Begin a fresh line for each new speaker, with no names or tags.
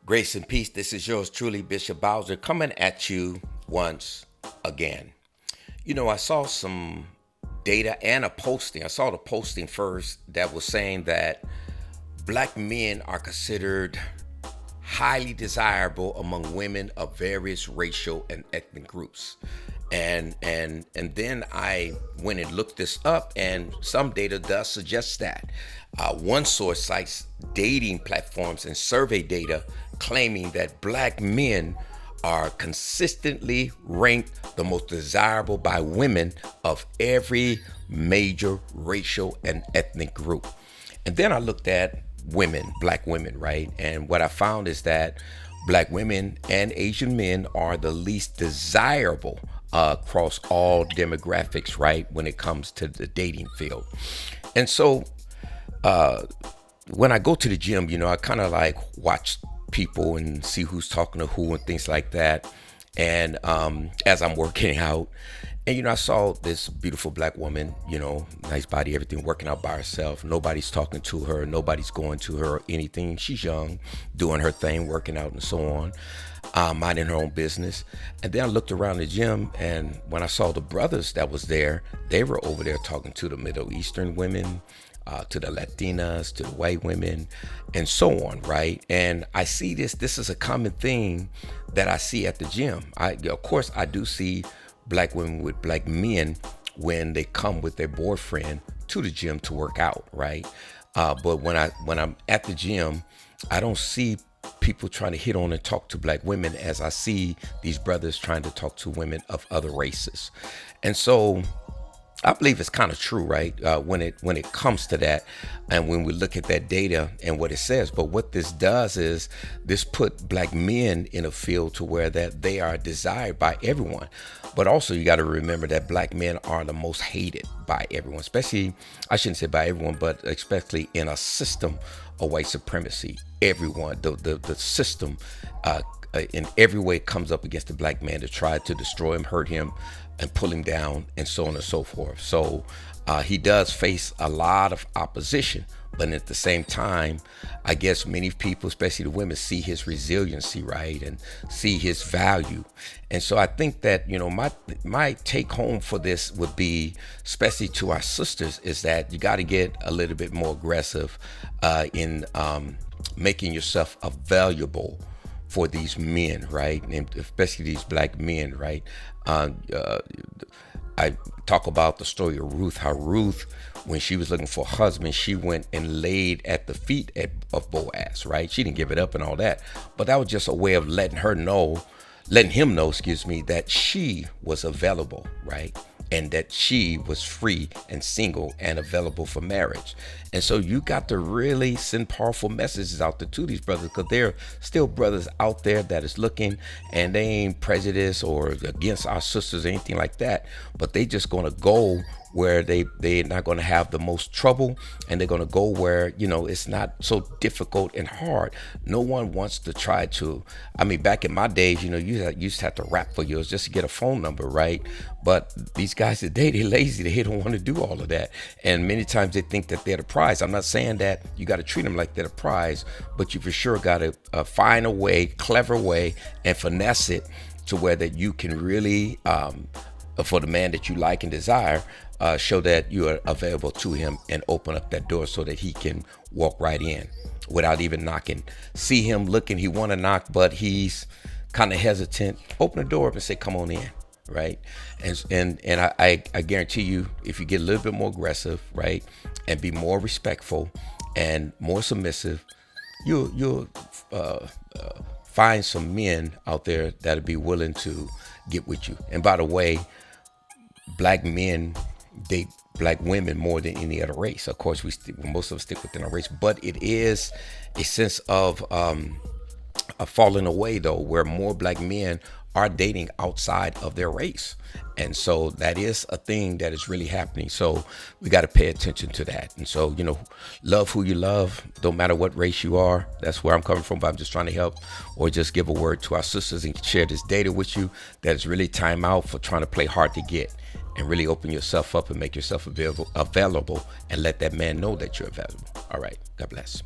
Grace and peace. This is yours truly, Bishop Bowser, coming at you once again. I saw some data and a posting. I saw the posting first that was saying that black men are considered highly desirable among women of various racial and ethnic groups. And then I went and looked this up, and some data does suggest that. One source cites dating platforms and survey data claiming that black men are consistently ranked the most desirable by women of every major racial and ethnic group. And then I looked at women, black women, right? And what I found is that black women and Asian men are the least desirable across all demographics, right? When it comes to the dating field. And so when I go to the gym, I kind of like watch people and see who's talking to who and things like that. And as I'm working out, and I saw this beautiful black woman, nice body, everything, working out by herself. Nobody's talking to her, nobody's going to her or anything. She's young, doing her thing, working out and so on, minding her own business. And then I looked around the gym, and when I saw the brothers that was there, they were over there talking to the Middle Eastern women, to the Latinas, to the white women, and so on, right? And I see this is a common thing that I see at the gym. Of course, I do see black women with black men when they come with their boyfriend to the gym to work out, right? But when I'm at the gym, I don't see people trying to hit on and talk to black women as I see these brothers trying to talk to women of other races. And so I believe it's kind of true, right? When it comes to that, and when we look at that data and what it says. But what this does is this put black men in a field to where that they are desired by everyone. But also you got to remember that black men are the most hated by everyone, especially, I shouldn't say by everyone, but especially in a system of white supremacy. Everyone, the system, in every way comes up against the black man to try to destroy him, hurt him, and pull him down, and so on and so forth. So he does face a lot of opposition, but at the same time, I guess many people, especially the women, see his resiliency, right, and see his value. And so I think that my take home for this would be, especially to our sisters, is that you got to get a little bit more aggressive in making yourself available for these men, right? And especially these black men, right? I talk about the story of Ruth, how Ruth, when she was looking for a husband, she went and laid at the feet of Boaz, right? She didn't give it up and all that, but that was just a way of letting him know, that she was available, right? And that she was free and single and available for marriage. And so you got to really send powerful messages out there to these brothers, because there are still brothers out there that is looking, and they ain't prejudiced or against our sisters or anything like that, but they just gonna go where they're not going to have the most trouble, and they're going to go where it's not so difficult and hard. No one wants to try to, back in my days, you used to have to rap for yours just to get a phone number, right? But these guys today, they're lazy. They don't want to do all of that, and many times they think that they're the prize. I'm not saying that you got to treat them like they're the prize, but you for sure got to find a way, clever way, and finesse it to where that you can really for the man that you like and desire, show that you are available to him and open up that door so that he can walk right in without even knocking. See him looking, he want to knock, but he's kind of hesitant. Open the door up and say, come on in, right? And I guarantee you, if you get a little bit more aggressive, right, and be more respectful and more submissive, you'll find some men out there that'll be willing to get with you. And by the way, black men date black women more than any other race. Of course, most of us stick within our race, but it is a sense of a falling away, though, where more black men are dating outside of their race. And so that is a thing that is really happening. So we got to pay attention to that. And so, love who you love, don't matter what race you are. That's where I'm coming from, but I'm just trying to help or just give a word to our sisters and share this data with you that is really time out for trying to play hard to get, and really open yourself up and make yourself available and let that man know that you're available. All right. God bless.